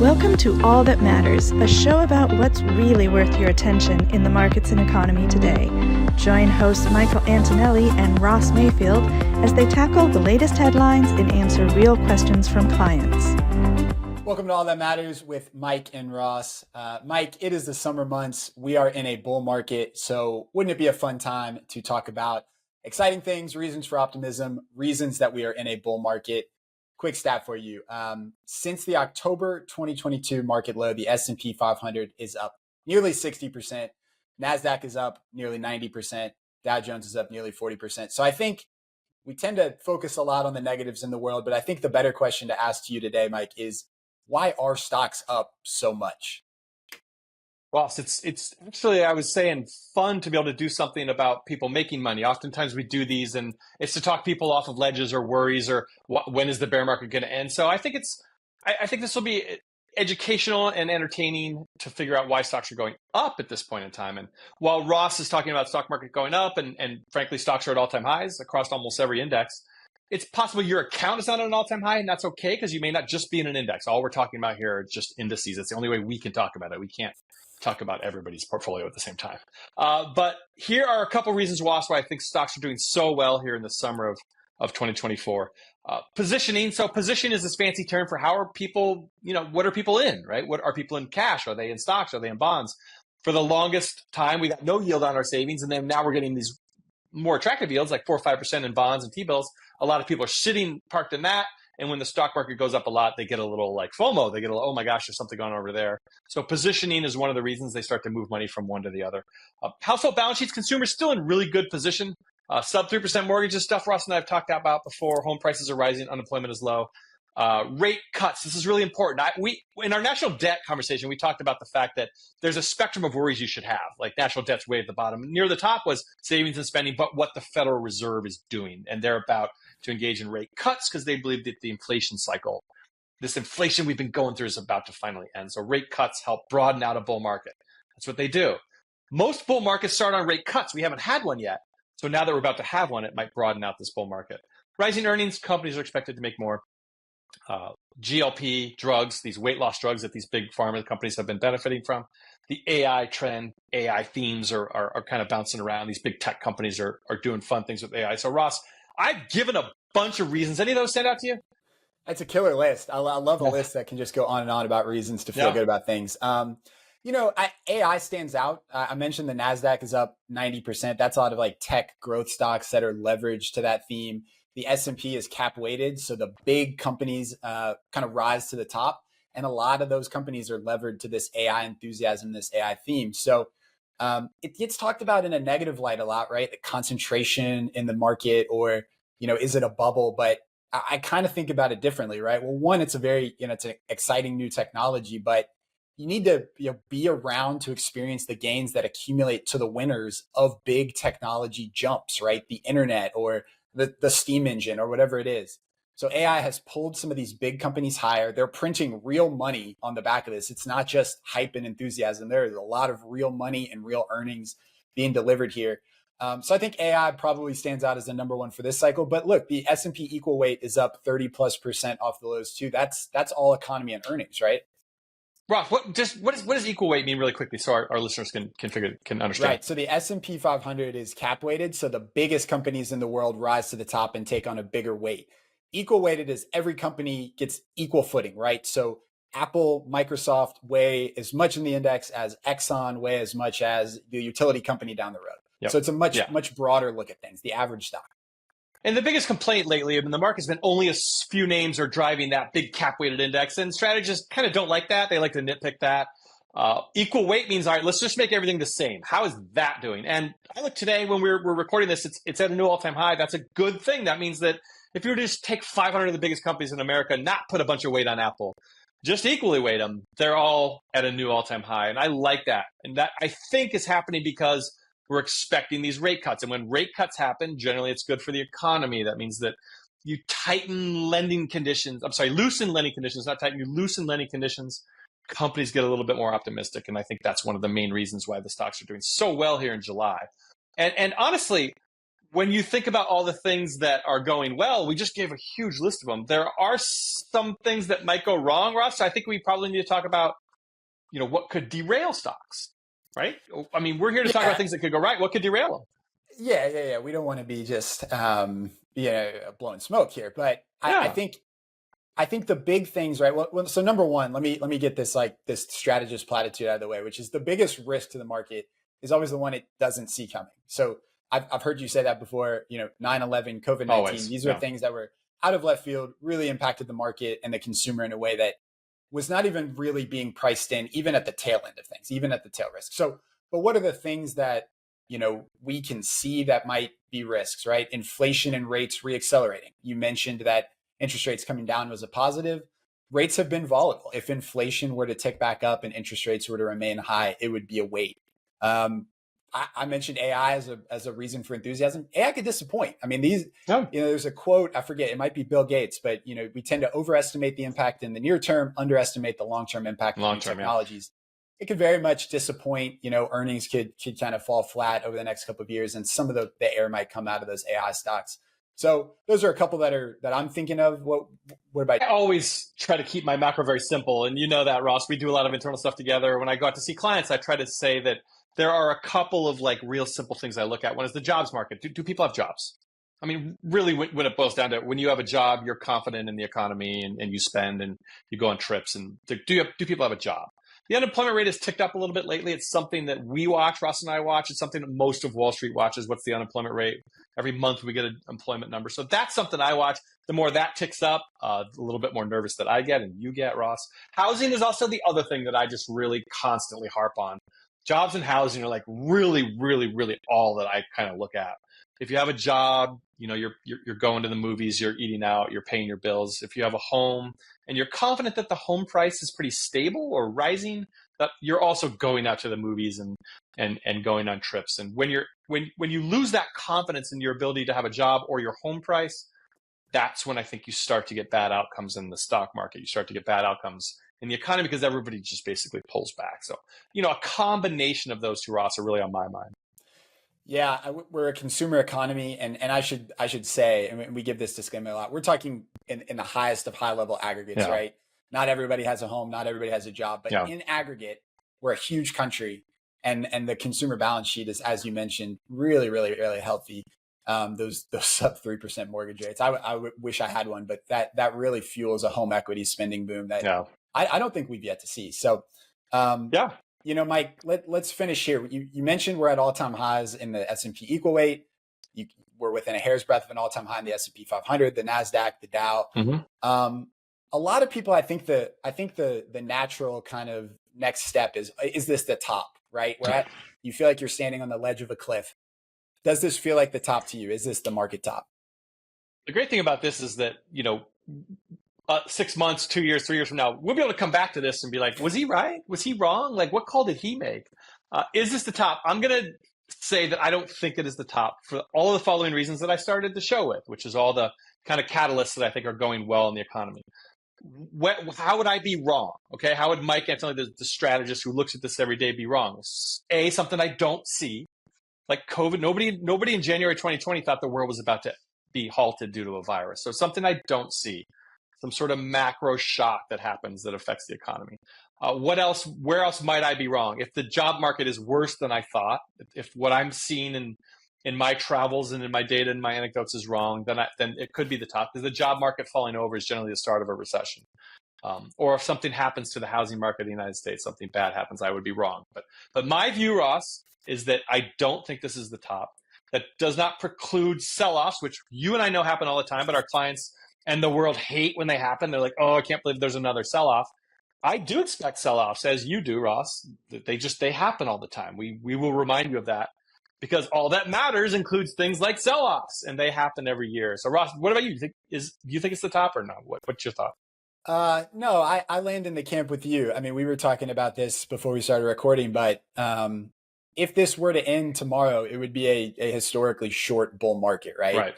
Welcome to All That Matters, a show about what's really worth your attention in the markets and economy today. Join hosts Michael Antonelli and Ross Mayfield as they tackle the latest headlines and answer real questions from clients. Welcome to All That Matters with Mike and Ross. Mike, it is the summer months. We are in a bull market, so wouldn't it be a fun time to talk about exciting things, reasons for optimism, reasons that we are in a bull market? Quick stat for you. Since the October 2022 market low, the S&P 500 is up nearly 60%. NASDAQ is up nearly 90%. Dow Jones is up nearly 40%. So I think we tend to focus a lot on the negatives in the world, but I think the better question to ask to you today, Mike, is why are stocks up so much? Ross, it's actually, I was saying, fun to be able to do something about people making money. Oftentimes we do these and it's to talk people off of ledges or worries or when is the bear market going to end. So I think I think this will be educational and entertaining to figure out why stocks are going up at this point in time. And while Ross is talking about stock market going up and frankly, stocks are at all-time highs across almost every index, it's possible your account is not at an all-time high, and that's okay because you may not just be in an index. All we're talking about here are just indices. It's the only way we can talk about it. We can't talk about everybody's portfolio at the same time. But here are a couple reasons, Ross, why I think stocks are doing so well here in the summer of 2024. Positioning. So position is this fancy term for how are people, what are people in, right? What are people in cash? Are they in stocks? Are they in bonds? For the longest time, we got no yield on our savings. And then now we're getting these more attractive yields like 4 or 5% in bonds and T-bills. A lot of people are sitting parked in that. And when the stock market goes up a lot, they get a little like FOMO. They get a little, oh my gosh, there's something going on over there. So positioning is one of the reasons they start to move money from one to the other. Household balance sheets, consumers still in really good position. Sub 3% mortgages, stuff Ross and I have talked about before. Home prices are rising, unemployment is low. Rate cuts, this is really important. In our national debt conversation, we talked about the fact that there's a spectrum of worries you should have. Like national debt's way at the bottom. Near the top was savings and spending, but what the Federal Reserve is doing. And they're about to engage in rate cuts because they believe that the inflation cycle, this inflation we've been going through is about to finally end. So rate cuts help broaden out a bull market. That's what they do. Most bull markets start on rate cuts. We haven't had one yet. So now that we're about to have one, it might broaden out this bull market. Rising earnings, companies are expected to make more. GLP drugs, these weight loss drugs that these big pharma companies have been benefiting from. The AI trend, AI themes are kind of bouncing around. These big tech companies are doing fun things with AI. So Ross, I've given a bunch of reasons. Any of those stand out to you? That's a killer list. I love a list that can just go on and on about reasons to feel good about things. AI stands out. I mentioned the NASDAQ is up 90%. That's a lot of like tech growth stocks that are leveraged to that theme. The S&P is cap weighted. So the big companies kind of rise to the top. And a lot of those companies are levered to this AI enthusiasm, this AI theme. So it gets talked about in a negative light a lot, right? The concentration in the market or, is it a bubble? But I kind of think about it differently, right? Well, one, it's it's an exciting new technology, but you need to be around to experience the gains that accumulate to the winners of big technology jumps, right? The internet or the steam engine or whatever it is. So AI has pulled some of these big companies higher. They're printing real money on the back of this. It's not just hype and enthusiasm. There is a lot of real money and real earnings being delivered here. So I think AI probably stands out as the number one for this cycle. But look, the S&P equal weight is up 30+% off the lows too. That's all economy and earnings, right? Ross, what does equal weight mean really quickly so our listeners can understand? Right. So the S&P 500 is cap weighted. So the biggest companies in the world rise to the top and take on a bigger weight. Equal weighted is every company gets equal footing, right? So Apple, Microsoft weigh as much in the index as Exxon weigh as much as the utility company down the road. Yep. So it's a much broader look at things, the average stock. And the biggest complaint lately in the market has been only a few names are driving that big cap-weighted index, and strategists kind of don't like that. They like to nitpick that. Equal weight means, all right, let's just make everything the same. How is that doing? And I look today when we're recording this, it's at a new all-time high. That's a good thing. That means that if you were to just take 500 of the biggest companies in America, not put a bunch of weight on Apple, just equally weight them, they're all at a new all-time high. And I like that. And that I think is happening because we're expecting these rate cuts. And when rate cuts happen, generally it's good for the economy. That means that you tighten lending conditions. Loosen lending conditions, not tighten. You loosen lending conditions. Companies get a little bit more optimistic. And I think that's one of the main reasons why the stocks are doing so well here in July. And honestly, when you think about all the things that are going well, we just gave a huge list of them. There are some things that might go wrong, Ross. So I think we probably need to talk about, what could derail stocks, right? I mean, we're here to talk about things that could go right. What could derail them? Yeah. We don't want to be just, blowing smoke here, but I think the big things, right? Well, so number one, let me get this strategist platitude out of the way, which is the biggest risk to the market is always the one it doesn't see coming. So I've heard you say that before, 9/11, COVID-19, Always, these are things that were out of left field, really impacted the market and the consumer in a way that was not even really being priced in, even at the tail end of things, even at the tail risk. So, but what are the things that, we can see that might be risks, right? Inflation and rates reaccelerating. You mentioned that interest rates coming down was a positive. Rates have been volatile. If inflation were to tick back up and interest rates were to remain high, it would be a weight. I mentioned AI as a reason for enthusiasm. AI could disappoint. I mean, there's a quote, I forget, it might be Bill Gates, but we tend to overestimate the impact in the near term, underestimate the long-term impact of new technologies. It could very much disappoint. Earnings could kind of fall flat over the next couple of years, and some of the air might come out of those AI stocks. So those are a couple that I'm thinking of. What about you? I always try to keep my macro very simple. And you know that, Ross, we do a lot of internal stuff together. When I go out to see clients, I try to say that there are a couple of real simple things I look at. One is the jobs market. Do people have jobs? I mean, really, when it boils down to it, when you have a job, you're confident in the economy and you spend and you go on trips. And do people have a job? The unemployment rate has ticked up a little bit lately. It's something that we watch, Ross and I watch. It's something that most of Wall Street watches. What's the unemployment rate? Every month we get an employment number. So that's something I watch. The more that ticks up, a little bit more nervous that I get and you get, Ross. Housing is also the other thing that I just really constantly harp on. Jobs and housing are really, really, really all that I kind of look at. If you have a job, you're going to the movies, you're eating out, you're paying your bills. If you have a home and you're confident that the home price is pretty stable or rising, that you're also going out to the movies and going on trips. And when you lose that confidence in your ability to have a job or your home price, that's when I think you start to get bad outcomes in the stock market. You start to get bad outcomes in the economy because everybody just basically pulls back. So, a combination of those two, Ross, are really on my mind. Yeah, we're a consumer economy, and I should say, and we give this disclaimer a lot. We're talking in the highest of high level aggregates, right? Not everybody has a home, not everybody has a job, but in aggregate, we're a huge country, and the consumer balance sheet is, as you mentioned, really, really, really healthy. Those sub 3% mortgage rates. I wish I had one, but that really fuels a home equity spending boom that I don't think we've yet to see. So, Mike, let's finish here. You mentioned we're at all-time highs in the S&P equal weight. We're within a hair's breadth of an all-time high in the S&P 500, the NASDAQ, the Dow. Mm-hmm. A lot of people, I think the natural kind of next step is this the top, right? You feel like you're standing on the ledge of a cliff. Does this feel like the top to you? Is this the market top? The great thing about this is that, 6 months, 2 years, 3 years from now, we'll be able to come back to this and be like, was he right? Was he wrong? What call did he make? Is this the top? I'm going to say that I don't think it is the top for all of the following reasons that I started the show with, which is all the kind of catalysts that I think are going well in the economy. How would I be wrong? Okay. How would Mike Antonelli, the strategist who looks at this every day, be wrong? Something I don't see, like COVID. Nobody in January 2020 thought the world was about to be halted due to a virus. So something I don't see. Some sort of macro shock that happens that affects the economy. What else? Where else might I be wrong? If the job market is worse than I thought, if what I'm seeing in my travels and in my data and my anecdotes is wrong, then it could be the top. Because the job market falling over is generally the start of a recession. Or if something happens to the housing market in the United States, something bad happens, I would be wrong. But my view, Ross, is that I don't think this is the top. That does not preclude sell-offs, which you and I know happen all the time, but our clients and the world hate when they happen. They're like, oh, I can't believe there's another sell-off. I do expect sell-offs, as you do, Ross. They happen all the time. We will remind you of that because all that matters includes things like sell-offs, and they happen every year. So, Ross, what about you? Do you think it's the top or not? What's your thought? No, I land in the camp with you. I mean, we were talking about this before we started recording, but if this were to end tomorrow, it would be a historically short bull market, right?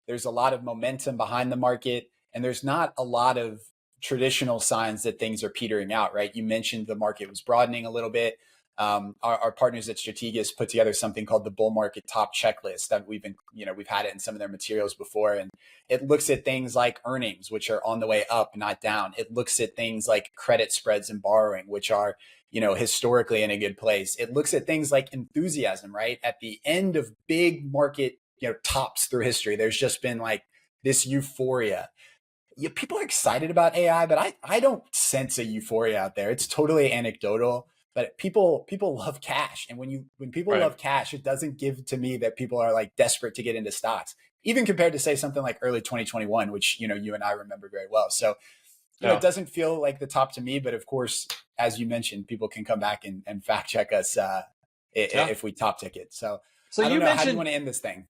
There's a lot of momentum behind the market, and there's not a lot of traditional signs that things are petering out, right? You mentioned the market was broadening a little bit. Our partners at Strategas put together something called the Bull Market Top Checklist that we've had it in some of their materials before. And it looks at things like earnings, which are on the way up, not down. It looks at things like credit spreads and borrowing, which are, historically in a good place. It looks at things like enthusiasm, right? At the end of big market, tops through history, there's just been like this euphoria. People are excited about AI, but I don't sense a euphoria out there. It's totally anecdotal. But people love cash, and when people love cash, it doesn't give to me that people are like desperate to get into stocks, even compared to say something like early 2021, which you and I remember very well. So it doesn't feel like the top to me. But of course, as you mentioned, people can come back and fact check us if we top tick it. So I don't know, how do you want to end this thing?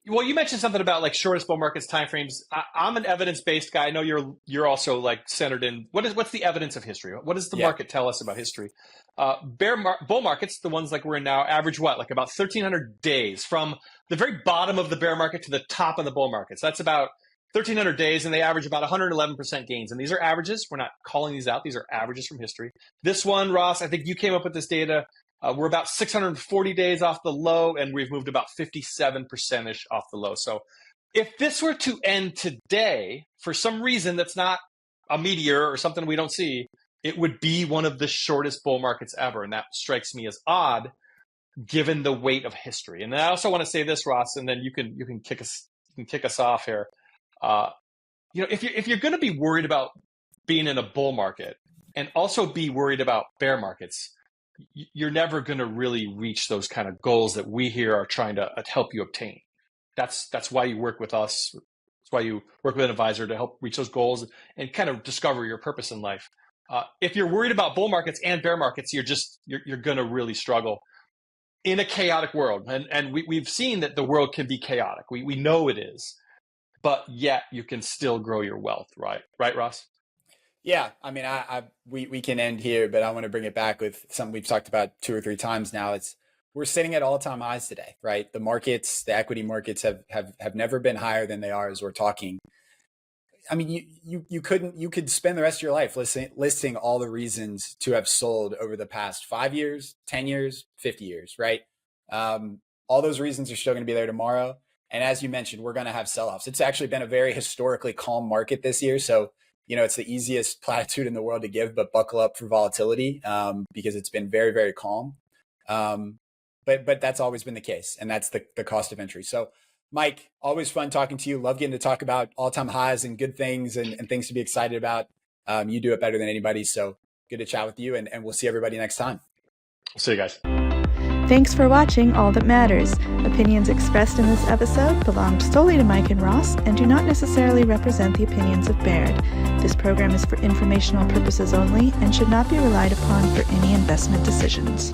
Well, you mentioned something about like shortest bull markets, timeframes. I'm an evidence-based guy. I know you're also like centered in what's the evidence of history? What does the market tell us about history? Bull markets, the ones like we're in now, average what? Like about 1,300 days from the very bottom of the bear market to the top of the bull market. So that's about 1,300 days, and they average about 111% gains. And these are averages. We're not calling these out. These are averages from history. This one, Ross, I think you came up with this data. We're about 640 days off the low, and we've moved about 57%-ish off the low. So if this were to end today, for some reason that's not a meteor or something we don't see, it would be one of the shortest bull markets ever. And that strikes me as odd, given the weight of history. And I also want to say this, Ross, and then you can kick us off here. If you're going to be worried about being in a bull market and also be worried about bear markets, you're never going to really reach those kind of goals that we here are trying to help you obtain. That's why you work with us. That's why you work with an advisor, to help reach those goals and kind of discover your purpose in life. If you're worried about bull markets and bear markets, you're going to really struggle in a chaotic world. And we've seen that the world can be chaotic. We know it is, but yet you can still grow your wealth, right? Right, Ross? Yeah, I mean, we can end here, but I want to bring it back with something we've talked about 2 or 3 times now. We're sitting at all-time highs today, right? The markets, the equity markets have never been higher than they are as we're talking. I mean, you could spend the rest of your life listing all the reasons to have sold over the past 5 years, 10 years, 50 years, right? All those reasons are still going to be there tomorrow. And as you mentioned, we're going to have sell-offs. It's actually been a very historically calm market this year. So it's the easiest platitude in the world to give, but buckle up for volatility because it's been very, very calm. But that's always been the case, and that's the cost of entry. So, Mike, always fun talking to you. Love getting to talk about all-time highs and good things and things to be excited about. You do it better than anybody, so good to chat with you, and we'll see everybody next time. See you guys. Thanks for watching All That Matters. Opinions expressed in this episode belong solely to Mike and Ross and do not necessarily represent the opinions of Baird. This program is for informational purposes only and should not be relied upon for any investment decisions.